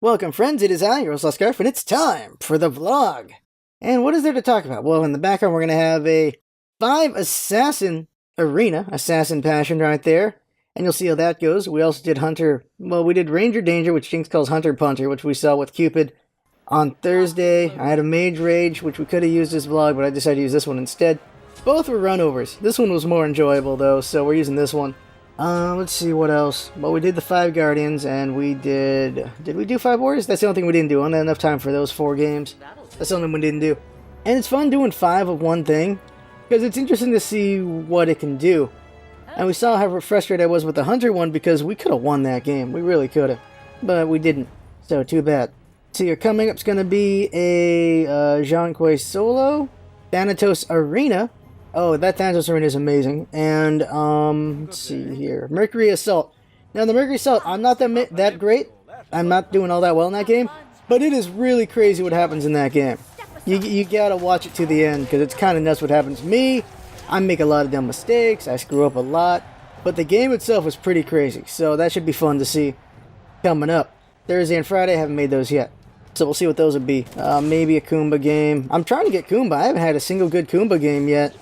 Welcome, friends. It is I, your host, Scarf, and it's time for the vlog. And what is there to talk about? Well, in the background, we're going to have a 5-assassin arena, assassin passion right there. And you'll see how that goes. We also did we did Ranger Danger, which Jinx calls Hunter Punter, which we saw with Cupid on Thursday. I had a Mage Rage, which we could have used this vlog, but I decided to use this one instead. Both were runovers. This one was more enjoyable, though, so we're using this one. Let's see what else. Well, we did the 5 Guardians, and we did we do 5 Warriors? That's the only thing we didn't do. I don't have enough time for those 4 games. That's the only one we didn't do. And it's fun doing 5 of one thing, because it's interesting to see what it can do. And we saw how frustrated I was with the Hunter one, because we could have won that game. We really could have. But we didn't. So, too bad. So, your coming up's going to be a Jean-Quay solo, Thanatos Arena. Oh, that Thanatos Arena is amazing. And, let's see here. Mercury Assault. Now, the Mercury Assault, I'm not that great. I'm not doing all that well in that game. But it is really crazy what happens in that game. You gotta watch it to the end, because it's kind of nuts what happens to me. I make a lot of dumb mistakes. I screw up a lot. But the game itself is pretty crazy. So that should be fun to see coming up. Thursday and Friday, I haven't made those yet. So we'll see what those would be. Maybe a Kumba game. I'm trying to get Kumba. I haven't had a single good Kumba game yet.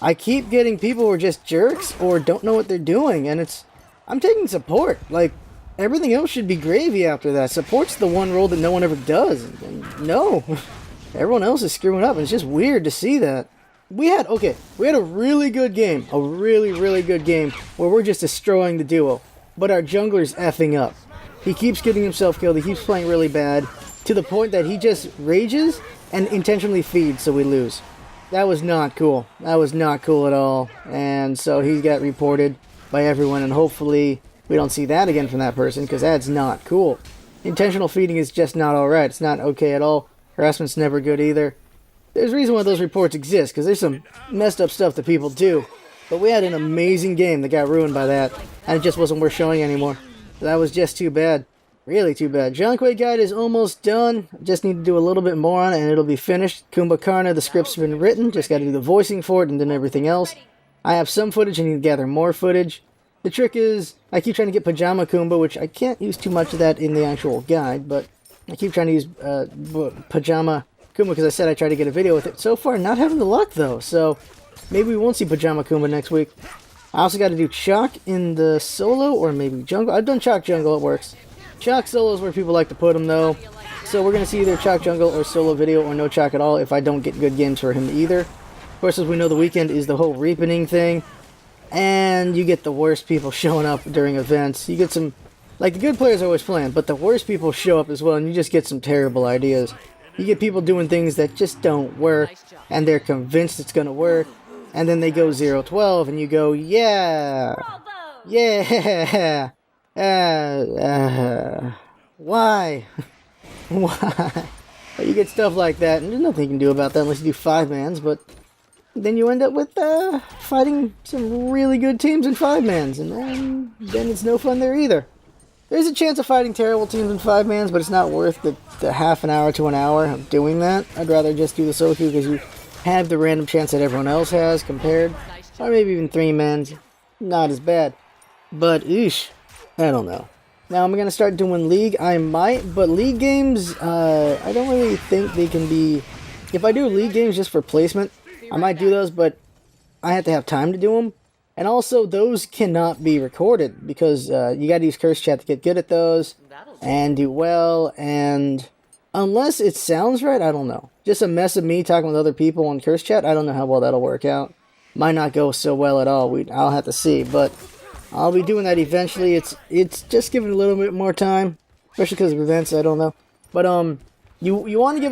I keep getting people who are just jerks or don't know what they're doing, and I'm taking support. Like, everything else should be gravy after that. Support's the one role that no one ever does. No. Everyone else is screwing up, and it's just weird to see that. We had a really good game. A really, really good game where we're just destroying the duo. But our jungler's effing up. He keeps getting himself killed. He keeps playing really bad to the point that he just rages and intentionally feeds so we lose. That was not cool. That was not cool at all. And so he got reported by everyone, and hopefully we don't see that again from that person, because that's not cool. Intentional feeding is just not alright. It's not okay at all. Harassment's never good either. There's a reason why those reports exist, because there's some messed up stuff that people do. But we had an amazing game that got ruined by that, and it just wasn't worth showing anymore. That was just too bad. Really too bad. Jean-Quay guide is almost done. Just need to do a little bit more on it and it'll be finished. Kumbhakarna, the script's been written. Just got to do the voicing for it and then everything else. I have some footage. I need to gather more footage. The trick is, I keep trying to get Pajama Kumba, which I can't use too much of that in the actual guide, but I keep trying to use Pajama Kumba because I said I tried to get a video with it. So far, not having the luck though, so maybe we won't see Pajama Kumba next week. I also got to do Chalk in the solo or maybe jungle. I've done Chalk jungle, it works. Chalk solo is where people like to put them, though. So we're going to see either Chalk jungle or solo video or no Chalk at all if I don't get good games for him either. Of course, as we know, the weekend is the whole reapening thing. And you get the worst people showing up during events. You get some, like the good players are always playing, but the worst people show up as well, and you just get some terrible ideas. You get people doing things that just don't work, and they're convinced it's going to work. And then they go 0-12, and you go, yeah, yeah. Why? Why? But you get stuff like that, and there's nothing you can do about that unless you do 5-mans, but then you end up with fighting some really good teams in 5-mans, and then it's no fun there either. There's a chance of fighting terrible teams in 5-mans, but it's not worth the half an hour to an hour of doing that. I'd rather just do the solo queue because you have the random chance that everyone else has compared, or maybe even 3-mans. Not as bad. But, eesh. I don't know. Now I'm going to start doing League. I might, but League games, I don't really think they can be... If I do League games just for placement, I might do those, but I have to have time to do them. And also, those cannot be recorded, because you got to use Curse Chat to get good at those, and do well, and... Unless it sounds right, I don't know. Just a mess of me talking with other people on Curse Chat, I don't know how well that'll work out. Might not go so well at all. I'll have to see, but... I'll be doing that eventually. It's just giving a little bit more time, especially because of events. I don't know, but you want to give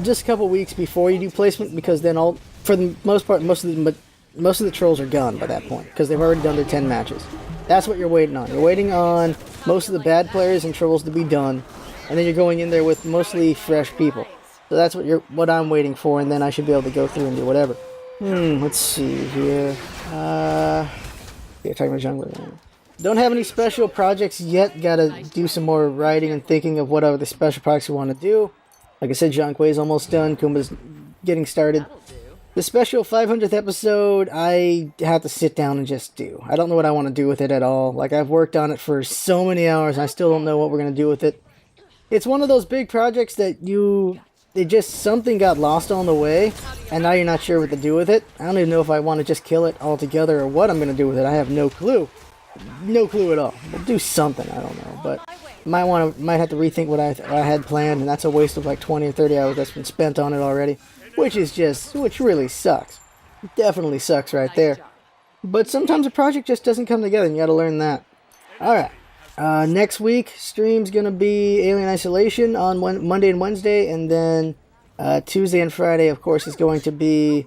just a couple weeks before you do placement, because then for the most part, most of the trolls are gone by that point because they've already done their 10 matches. That's what you're waiting on. You're waiting on most of the bad players and trolls to be done, and then you're going in there with mostly fresh people. So that's what I'm waiting for, and then I should be able to go through and do whatever. Let's see here. Yeah, talking about jungler. Don't have any special projects yet. Gotta do some more writing and thinking of what other special projects we want to do. Like I said, Jean-Quay's almost done. Kumba's getting started. The special 500th episode, I have to sit down and just do. I don't know what I want to do with it at all. Like, I've worked on it for so many hours, and I still don't know what we're going to do with it. it's one of those big projects that something got lost on the way, and now you're not sure what to do with it. I don't even know if I want to just kill it altogether or what I'm going to do with it. I have no clue. No clue at all. We'll do something, I don't know, but might have to rethink what I had planned, and that's a waste of like 20 or 30 hours that's been spent on it already, which really sucks. It definitely sucks right there. But sometimes a project just doesn't come together, and you got to learn that. All right. Next week, stream's going to be Alien Isolation on Monday and Wednesday, and then Tuesday and Friday, of course, is going to be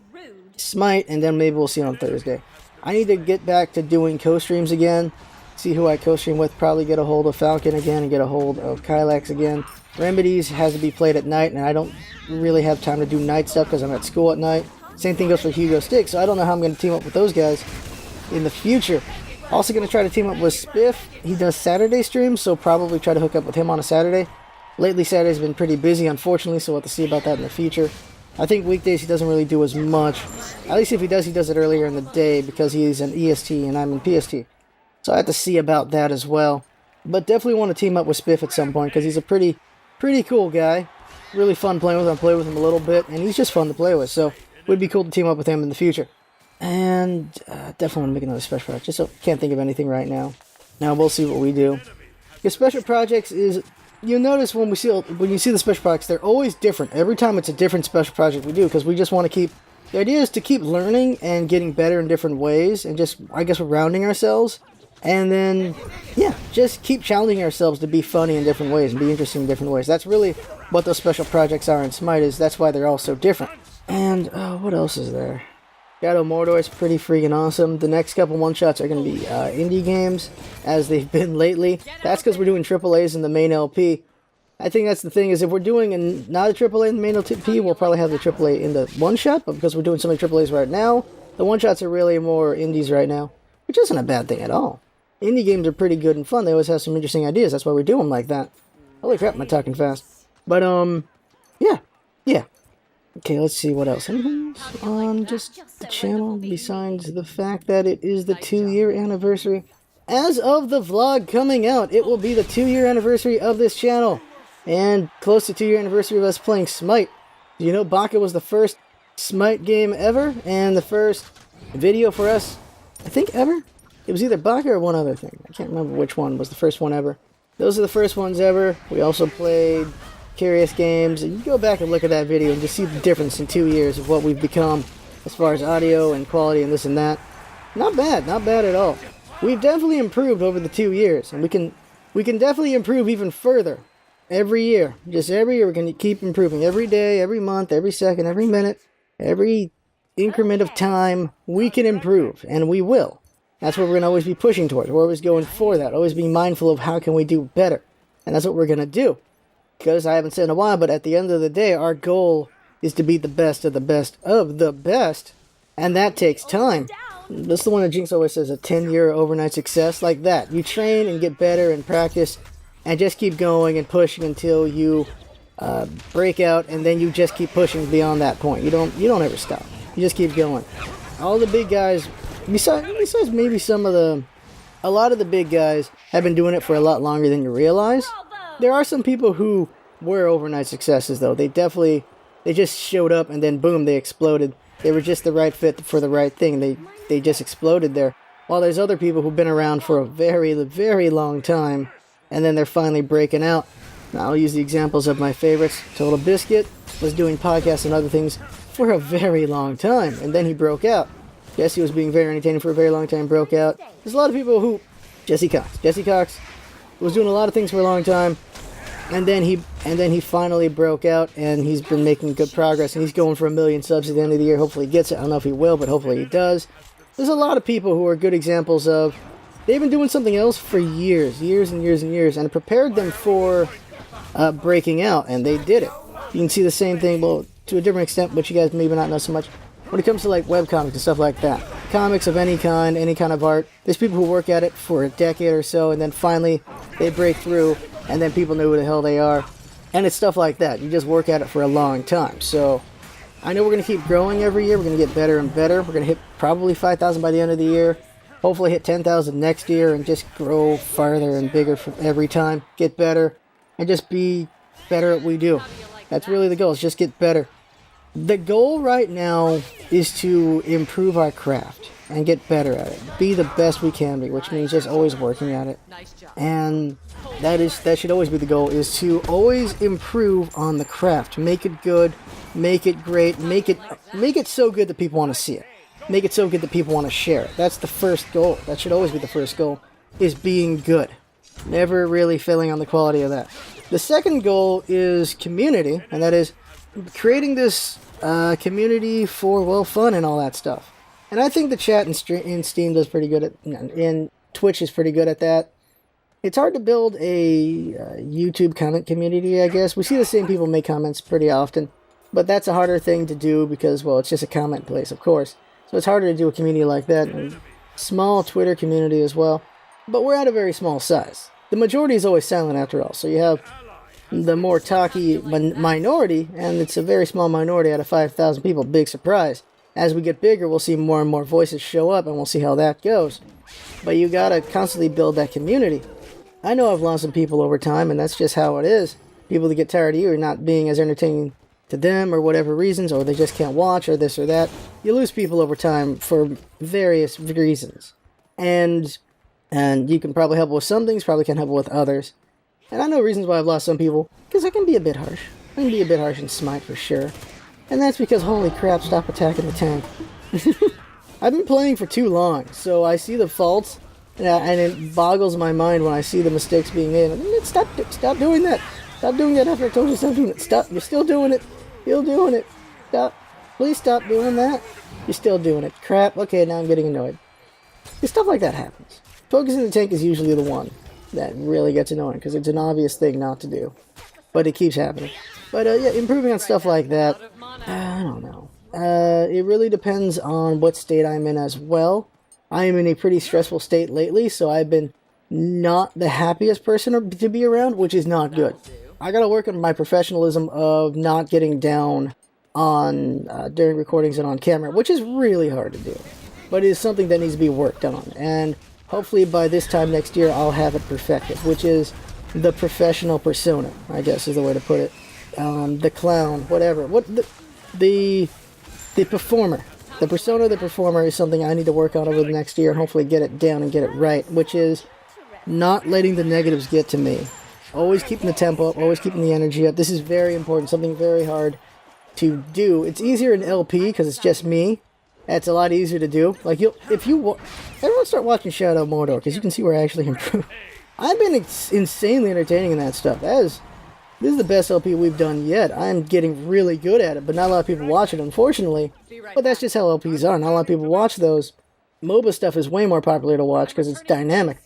Smite, and then maybe we'll see on Thursday. I need to get back to doing co-streams again, see who I co-stream with, probably get a hold of Falcon again, and get a hold of Kylax again. Remedies has to be played at night, and I don't really have time to do night stuff because I'm at school at night. Same thing goes for Hugo Stick, so I don't know how I'm going to team up with those guys in the future. Also going to try to team up with Spiff. He does Saturday streams, so probably try to hook up with him on a Saturday. Lately, Saturday's been pretty busy, unfortunately, so we'll have to see about that in the future. I think weekdays he doesn't really do as much. At least if he does it earlier in the day because he's an EST and I'm in PST. So I have to see about that as well. But definitely want to team up with Spiff at some point because he's a pretty cool guy. Really fun playing with him. I play with him a little bit, and he's just fun to play with. So it would be cool to team up with him in the future. And definitely want to make another special project. Just can't think of anything right now. Now we'll see what we do. Because special projects is... You'll notice when you see the special projects, they're always different. Every time it's a different special project we do because we just want to keep... The idea is to keep learning and getting better in different ways and just, I guess, we're rounding ourselves. And then, yeah, just keep challenging ourselves to be funny in different ways and be interesting in different ways. That's really what those special projects are in Smite is. That's why they're all so different. And what else is there? Shadow Mordor is pretty freaking awesome. The next couple one-shots are going to be indie games, as they've been lately. That's because we're doing AAAs in the main LP. I think that's the thing, is if we're doing not a AAA in the main LP, we'll probably have the AAA in the one-shot, but because we're doing so many AAAs right now, the one-shots are really more indies right now, which isn't a bad thing at all. Indie games are pretty good and fun. They always have some interesting ideas. That's why we do them like that. Holy crap, am I talking fast? But, yeah. Okay, let's see what else. Anything else on just the channel besides the fact that it is the 2-year anniversary? As of the vlog coming out, it will be the 2-year anniversary of this channel. And close to 2-year anniversary of us playing Smite. Do you know Baka was the first Smite game ever? And the first video for us, I think, ever? It was either Baka or one other thing. I can't remember which one was the first one ever. Those are the first ones ever. We also played Curious Games, and you go back and look at that video and just see the difference in 2 years of what we've become as far as audio and quality and this and that. Not bad at all. We've definitely improved over the 2 years, and we can definitely improve even further every year. Just every year we're going to keep improving. Every day, every month, every second, every minute, every increment of time, we can improve, and we will. That's what we're going to always be pushing towards. We're always going for that. Always be mindful of how can we do better, and that's what we're going to do. Because I haven't said in a while, but at the end of the day, our goal is to be the best of the best of the best, and that takes time. That's the one that Jinx always says, a 10-year overnight success, like that. You train and get better and practice, and just keep going and pushing until you break out, and then you just keep pushing beyond that point. You don't ever stop. You just keep going. All the big guys, besides maybe a lot of the big guys have been doing it for a lot longer than you realize. There are some people who were overnight successes, though. They just showed up and then boom, they exploded. They were just the right fit for the right thing. They just exploded there. While there's other people who've been around for a very, very long time, and then they're finally breaking out. Now, I'll use the examples of my favorites. Total Biscuit was doing podcasts and other things for a very long time, and then he broke out. Jesse was being very entertaining for a very long time, broke out. There's a lot of people who... Jesse Cox was doing a lot of things for a long time, and then he finally broke out, and he's been making good progress, and he's going for 1 million subs at the end of the year. Hopefully he gets it. I don't know if he will, but hopefully he does. There's a lot of people who are good examples of they've been doing something else for years and it prepared them for breaking out, and they did it. You can see the same thing, well, to a different extent, but you guys maybe not know so much. When it comes to like webcomics and stuff like that, comics of any kind of art, there's people who work at it for a decade or so, and then finally they break through, and then people know who the hell they are. And it's stuff like that. You just work at it for a long time. So I know we're going to keep growing every year. We're going to get better and better. We're going to hit probably 5,000 by the end of the year. Hopefully hit 10,000 next year and just grow farther and bigger for every time. Get better and just be better at what we do. That's really the goal, is just get better. The goal right now is to improve our craft and get better at it. Be the best we can be, which means just always working at it. And that should always be the goal, is to always improve on the craft. Make it good, make it great, make it so good that people want to see it. Make it so good that people want to share it. That's the first goal. That should always be the first goal, is being good. Never really failing on the quality of that. The second goal is community, and that is creating this community for, well, fun and all that stuff. And I think the chat in Steam does pretty good at, in Twitch is pretty good at that. It's hard to build a YouTube comment community, I guess. We see the same people make comments pretty often, but that's a harder thing to do because, well, it's just a comment place, of course. So it's harder to do a community like that. And small Twitter community as well. But we're at a very small size. The majority is always silent after all. So you have the more talky minority, and it's a very small minority out of 5,000 people. Big surprise. As we get bigger, we'll see more and more voices show up, and we'll see how that goes. But you gotta constantly build that community. I know I've lost some people over time, and that's just how it is. People that get tired of you or not being as entertaining to them or whatever reasons, or they just can't watch or this or that. You lose people over time for various reasons. And you can probably help with some things, probably can't help with others. And I know reasons why I've lost some people, because I can be a bit harsh. I can be a bit harsh in Smite for sure. And that's because, holy crap, stop attacking the tank. I've been playing for too long, so I see the faults, and it boggles my mind when I see the mistakes being made. Stop doing that. Stop doing that after I told you to stop doing it. Stop. You're still doing it. Still doing it. Stop. Please stop doing that. You're still doing it. Crap. Okay, now I'm getting annoyed. Stuff like that happens. Focusing the tank is usually the one that really gets annoying, because it's an obvious thing not to do. But it keeps happening. But yeah, improving on stuff like that, I don't know. It really depends on what state I'm in as well. I am in a pretty stressful state lately, so I've been not the happiest person to be around, which is not good. I gotta work on my professionalism of not getting down on during recordings and on camera, which is really hard to do. But it is something that needs to be worked on, and hopefully by this time next year I'll have it perfected, which is the professional persona, I guess is the way to put it. The clown, whatever. The performer. The persona of the performer is something I need to work on over the next year and hopefully get it down and get it right, which is not letting the negatives get to me. Always keeping the tempo up, always keeping the energy up. This is very important, something very hard to do. It's easier in LP because it's just me. That's a lot easier to do. Like, everyone start watching Shadow Mordor, because you can see where I actually improve. I've been insanely entertaining in that stuff. This is the best LP we've done yet. I'm getting really good at it, but not a lot of people watch it, unfortunately. But that's just how LPs are. Not a lot of people watch those. MOBA stuff is way more popular to watch because it's dynamic.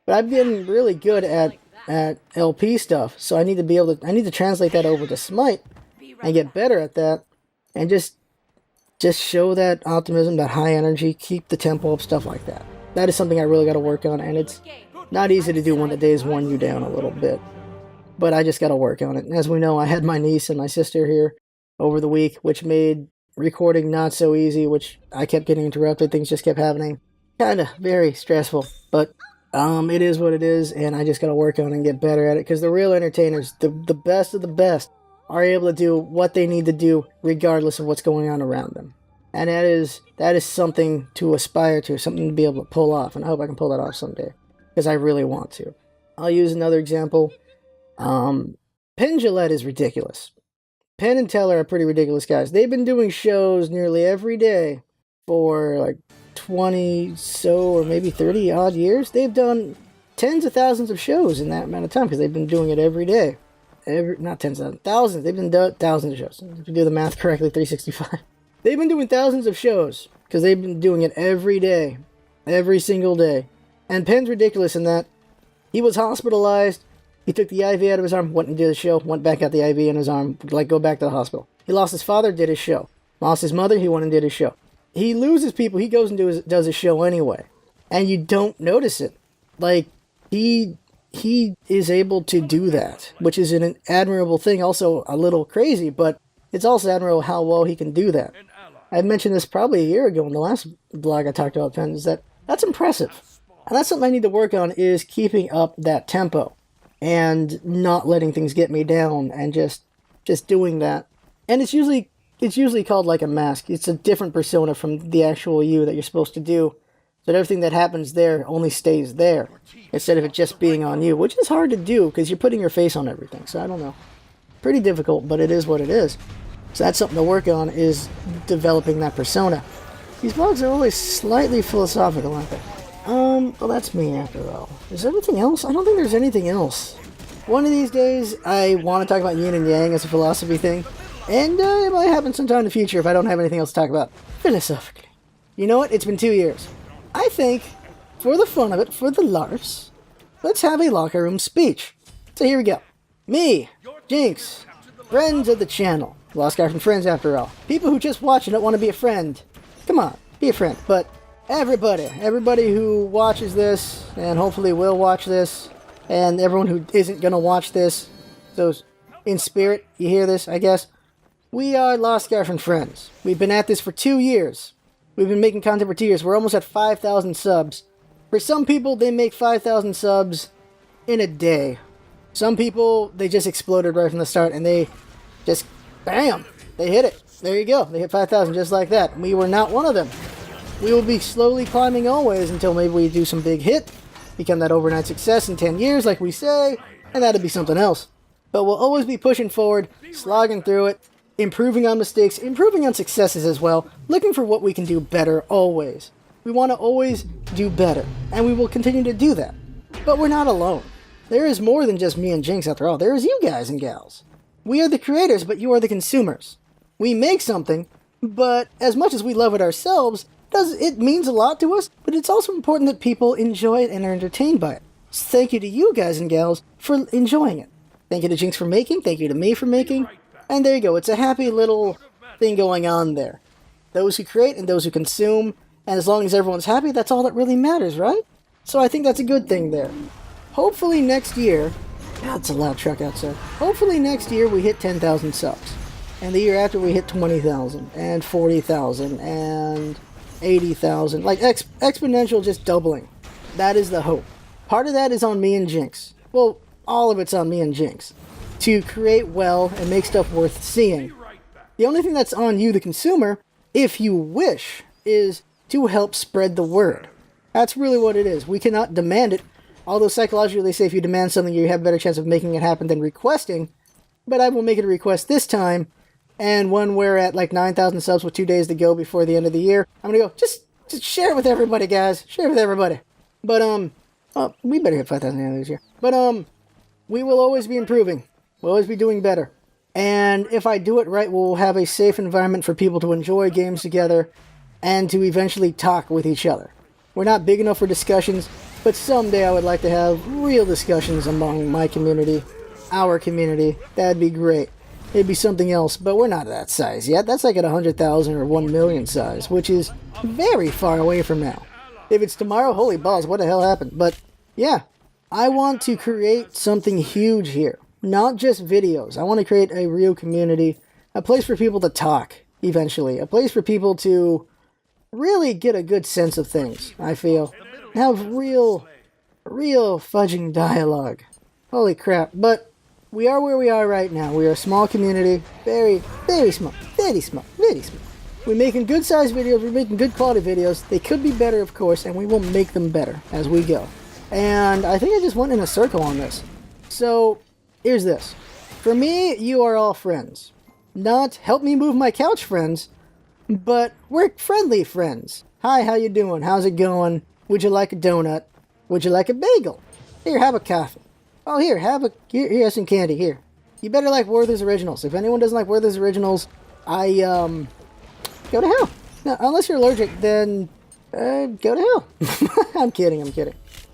But I've been really good at LP stuff, so I need to translate that over to Smite and get better at that, and just show that optimism, that high energy, keep the tempo up, stuff like that. That is something I really got to work on, and it's not easy to do when the days worn you down a little bit. But I just got to work on it. And as we know, I had my niece and my sister here over the week, which made recording not so easy, which I kept getting interrupted. Things just kept happening. Kind of very stressful, but it is what it is, and I just got to work on it and get better at it, because the real entertainers, the best of the best, are able to do what they need to do regardless of what's going on around them. And that is something to aspire to, something to be able to pull off, and I hope I can pull that off someday, because I really want to. I'll use another example. Penn Jillette is ridiculous. Penn and Teller are pretty ridiculous guys. They've been doing shows nearly every day for like 20 so or maybe 30 odd years. They've done tens of thousands of shows in that amount of time, because they've been doing it every day. Not tens of thousands. They've been doing thousands of shows. If you do the math correctly, 365. They've been doing thousands of shows because they've been doing it every day. Every single day. And Penn's ridiculous in that he was hospitalized. He took the IV out of his arm, went and did a show, went back out the IV in his arm, go back to the hospital. He lost his father, did his show. Lost his mother, he went and did his show. He loses people, he goes and does his show anyway. And you don't notice it. Like, he is able to do that, which is an admirable thing, also a little crazy, but it's also admirable how well he can do that. I mentioned this probably a year ago in the last blog I talked about Penn, is that's impressive. And that's something I need to work on, is keeping up that tempo. and not letting things get me down and just doing that. And it's usually called like a mask. It's a different persona from the actual you that you're supposed to do. So that everything that happens there only stays there instead of it just being on you, which is hard to do because you're putting your face on everything. So I don't know. Pretty difficult, but it is what it is. So that's something to work on, is developing that persona. These vlogs are always slightly philosophical, aren't they? Well, that's me after all. Is there anything else? I don't think there's anything else. One of these days, I want to talk about yin and yang as a philosophy thing, and it might happen sometime in the future if I don't have anything else to talk about philosophically. You know what? It's been 2 years. I think, for the fun of it, for the laughs, let's have a locker room speech. So here we go. Me, Jinx, friends of the channel. Lost guy from friends after all. People who just watch and don't want to be a friend. Come on, be a friend. But everybody who watches this, and hopefully will watch this, and everyone who isn't going to watch this, those in spirit, you hear this, I guess. We are Lost Guy from Friends. We've been at this for 2 years. We've been making content for 2 years. We're almost at 5,000 subs. For some people, they make 5,000 subs in a day. Some people, they just exploded right from the start, and they just, bam, they hit it. There you go. They hit 5,000 just like that. We were not one of them. We will be slowly climbing always until maybe we do some big hit, become that overnight success in 10 years, like we say, and that'll be something else. But we'll always be pushing forward, slogging through it, improving on mistakes, improving on successes as well, looking for what we can do better always. We want to always do better, and we will continue to do that. But we're not alone. There is more than just me and Jinx after all. There is you guys and gals. We are the creators, but you are the consumers. We make something, but as much as we love it ourselves, it means a lot to us, but it's also important that people enjoy it and are entertained by it. So thank you to you guys and gals for enjoying it. Thank you to Jinx for making, thank you to me for making, and there you go. It's a happy little thing going on there. Those who create and those who consume, and as long as everyone's happy, that's all that really matters, right? So I think that's a good thing there. Hopefully next year, God, it's a loud truck outside. Hopefully next year we hit 10,000 subs. And the year after we hit 20,000, and 40,000, and 80,000. Like exponential, just doubling. That is the hope. Part of that is on me and Jinx. Well, all of it's on me and Jinx. To create well and make stuff worth seeing. The only thing that's on you, the consumer, if you wish, is to help spread the word. That's really what it is. We cannot demand it. Although psychologically they say if you demand something, you have a better chance of making it happen than requesting. But I will make it a request this time. And when we're at like 9,000 subs with 2 days to go before the end of the year, I'm going to go, just share it with everybody, guys. Share it with everybody. But, we better hit 5,000 at the end of this year. But, we will always be improving. We'll always be doing better. And if I do it right, we'll have a safe environment for people to enjoy games together and to eventually talk with each other. We're not big enough for discussions, but someday I would like to have real discussions among my community, our community. That'd be great. It'd be something else, but we're not that size yet. That's like at 100,000 or 1 million size, which is very far away from now. If it's tomorrow, holy balls, what the hell happened? But yeah, I want to create something huge here. Not just videos. I want to create a real community, a place for people to talk, eventually. A place for people to really get a good sense of things, I feel. Have real fudging dialogue. Holy crap. But we are where we are right now. We are a small community. Very, very small. Very small. Very small. We're making good-sized videos. We're making good quality videos. They could be better, of course, and we will make them better as we go. And I think I just went in a circle on this. So, here's this. For me, you are all friends. Not help me move my couch friends, but we're friendly friends. Hi, how you doing? How's it going? Would you like a donut? Would you like a bagel? Here, have a coffee. Oh, here, here's some candy, here. You better like Werther's Originals. If anyone doesn't like Werther's Originals, go to hell. No, unless you're allergic, then, go to hell. I'm kidding.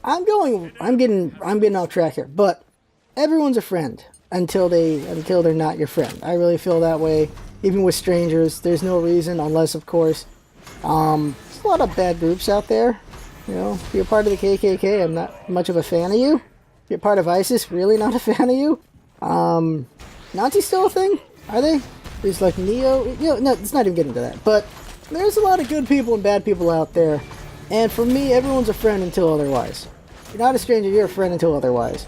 I'm getting off track here, but everyone's a friend until they're not your friend. I really feel that way. Even with strangers, there's no reason, unless, of course, there's a lot of bad groups out there. You know, if you're part of the KKK, I'm not much of a fan of you. If you're part of ISIS, really not a fan of you. Nazis still a thing? Are they? There's like Neo. You know, no, let's not even get into that. But there's a lot of good people and bad people out there. And for me, everyone's a friend until otherwise. You're not a stranger, you're a friend until otherwise.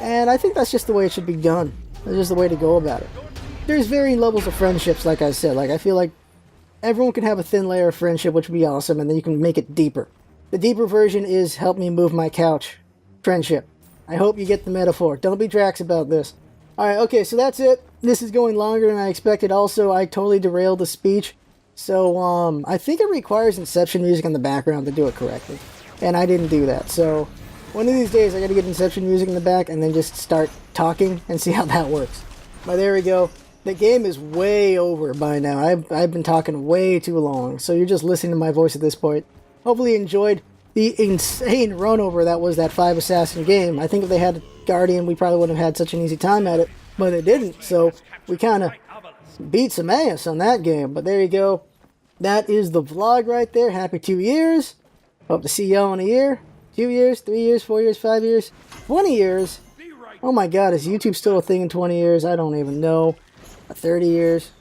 And I think that's just the way it should be done. That's just the way to go about it. There's varying levels of friendships, like I said. Like, I feel like everyone can have a thin layer of friendship, which would be awesome, and then you can make it deeper. The deeper version is help me move my couch. Friendship. I hope you get the metaphor. Don't be Drax about this. Alright, okay, so that's it. This is going longer than I expected. Also, I totally derailed the speech. So, I think it requires Inception music in the background to do it correctly. And I didn't do that. So, one of these days I gotta get Inception music in the back and then just start talking and see how that works. But there we go. The game is way over by now. I've been talking way too long. So you're just listening to my voice at this point. Hopefully you enjoyed the insane run over that was that 5 assassin game. I think if they had Guardian, we probably wouldn't have had such an easy time at it. But they didn't. So we kind of beat some ass on that game. But there you go. That is the vlog right there. Happy 2 years. Hope to see y'all in a year. 2 years, 3 years, 4 years, 5 years, 20 years. Oh my god, is YouTube still a thing in 20 years? I don't even know. 30 years,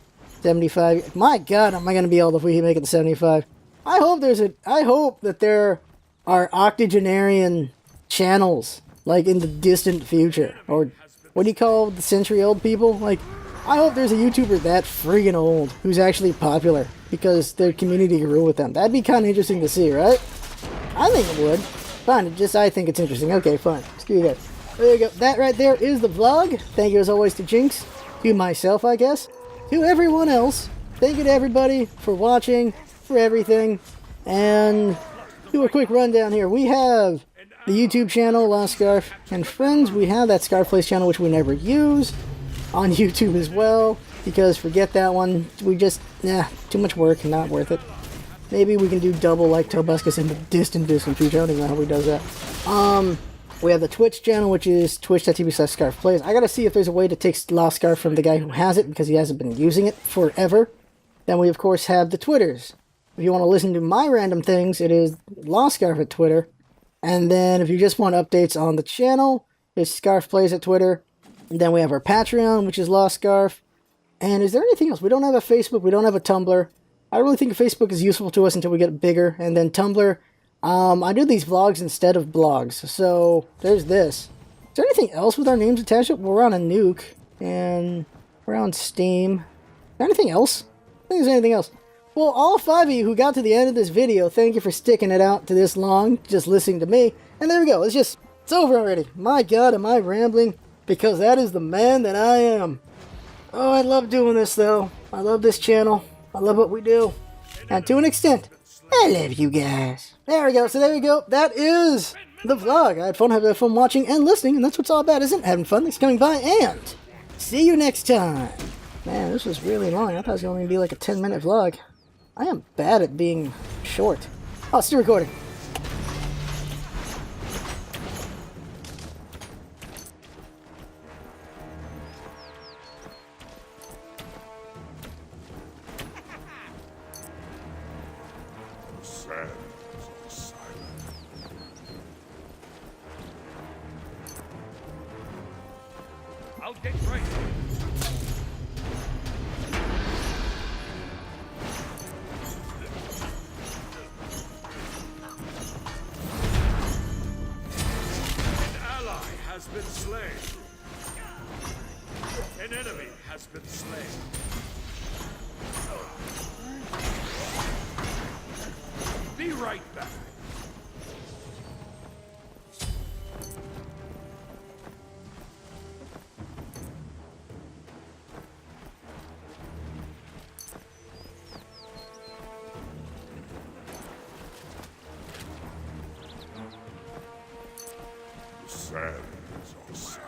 75. My god, am I going to be able to make it to 75? I hope that there are octogenarian channels, like in the distant future. Or what do you call the century-old people? Like, I hope there's a YouTuber that friggin' old who's actually popular because their community grew with them. That'd be kind of interesting to see, right? I think it would. Fine, I think it's interesting. Okay, fine. Screw you guys. There you go. That right there is the vlog. Thank you as always to Jinx. To myself, I guess. To everyone else. Thank you to everybody for watching, for everything. And do a quick rundown here. We have the YouTube channel, Lost Scarf and Friends. We have that Scarf Place channel, which we never use. On YouTube as well. Because forget that one. We just, too much work, not worth it. Maybe we can do double like Tobuscus in the distant future. I don't even know how he does that. We have the Twitch channel, which is twitch.tv/scarfplays. I gotta see if there's a way to take Lost Scarf from the guy who has it, because he hasn't been using it forever. Then we, of course, have the Twitters. If you want to listen to my random things, it is Lost Scarf at Twitter. And then if you just want updates on the channel, it's Scarf Plays at Twitter. And then we have our Patreon, which is Lost Scarf. And is there anything else? We don't have a Facebook. We don't have a Tumblr. I don't really think Facebook is useful to us until we get bigger. And then Tumblr. I do these vlogs instead of blogs, so there's this. Is there anything else with our names attached? We're on a nuke, and we're on Steam. Is there anything else? I don't think there's anything else. Well, all 5 of you who got to the end of this video, thank you for sticking it out to this long, just listening to me. And there we go, it's over already. My god, am I rambling? Because that is the man that I am. Oh, I love doing this, though. I love this channel. I love what we do. And to an extent, I love you guys. There we go. So there we go. That is the vlog. I had fun watching and listening, and that's what's all about, isn't it? Having fun. Thanks for coming by, and see you next time. Man, this was really long. I thought it was going to be like a 10-minute vlog. I am bad at being short. Oh, it's still recording. I'll get right. An ally has been slain. An enemy has been slain. Be right back. Sands are silent.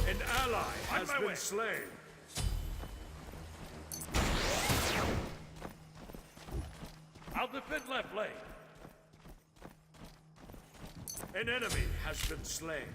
An ally has been slain. I'll defend left lane. An enemy has been slain.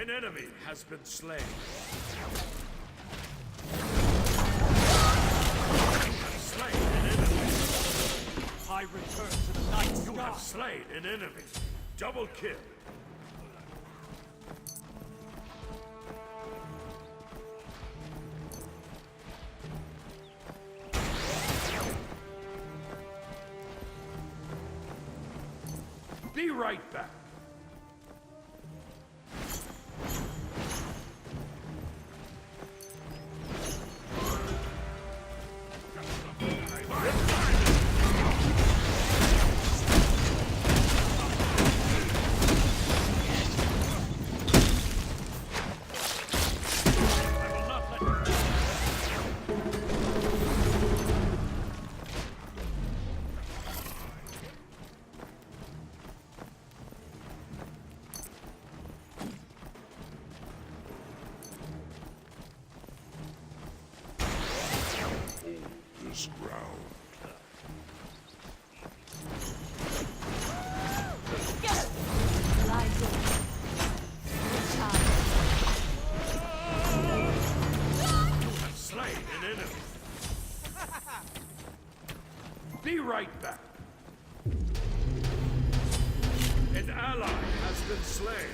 An enemy has been slain. You have slain an enemy. I return to the night You sky. have slain an enemy. Double kill. Be right back. I will not let you. This ground. Lie low. No time. You have slain an enemy. Be right back. An ally has been slain.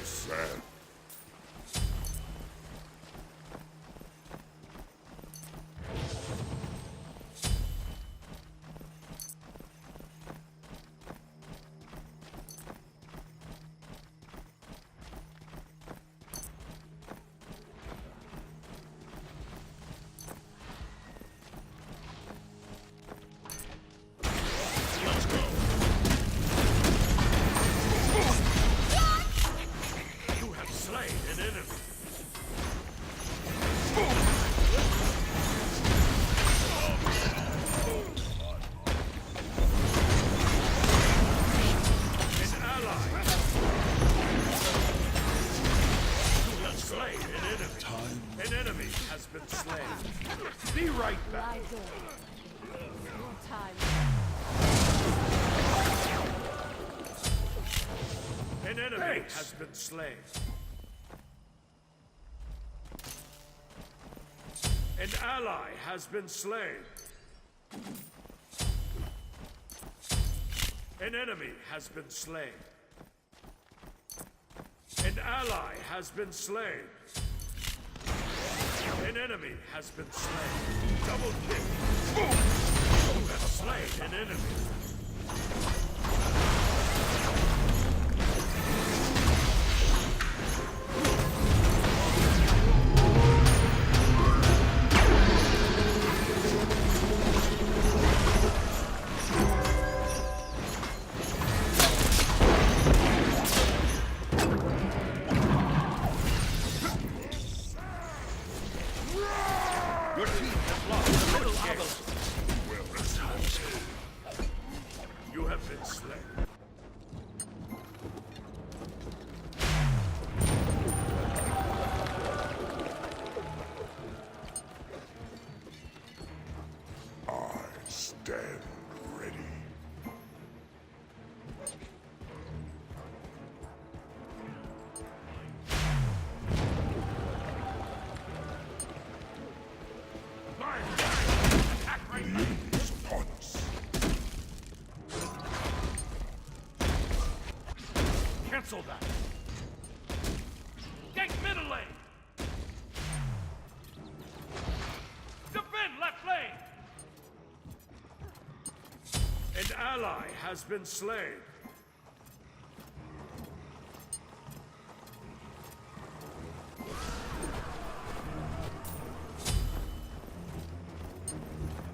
Let's go. You have slain an enemy. An ally. You have slain an enemy. An enemy has been slain. Be right back. Lie low. No time. An enemy has been slain. An ally has been slain. An enemy has been slain. An ally has been slain. An enemy has been slain. Double kill. You have slain an enemy. Your team has lost the middle game. Well, that's how it's done. You have been slain. I stand ready. Attack right now. Enemies upon us. Cancel that. Get middle lane. Defend left lane. An ally has been slain.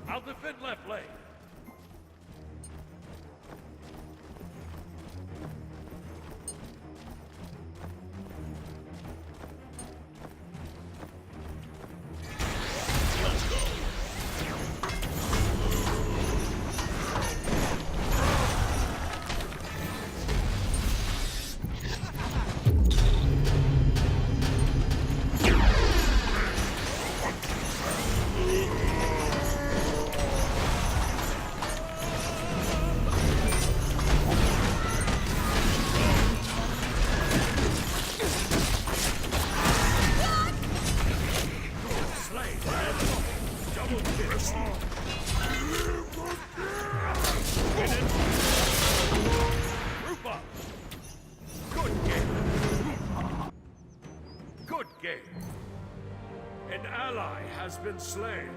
I'll defend left lane. Let's go. Double kill. Group up. Good game. Good game. An ally has been slain.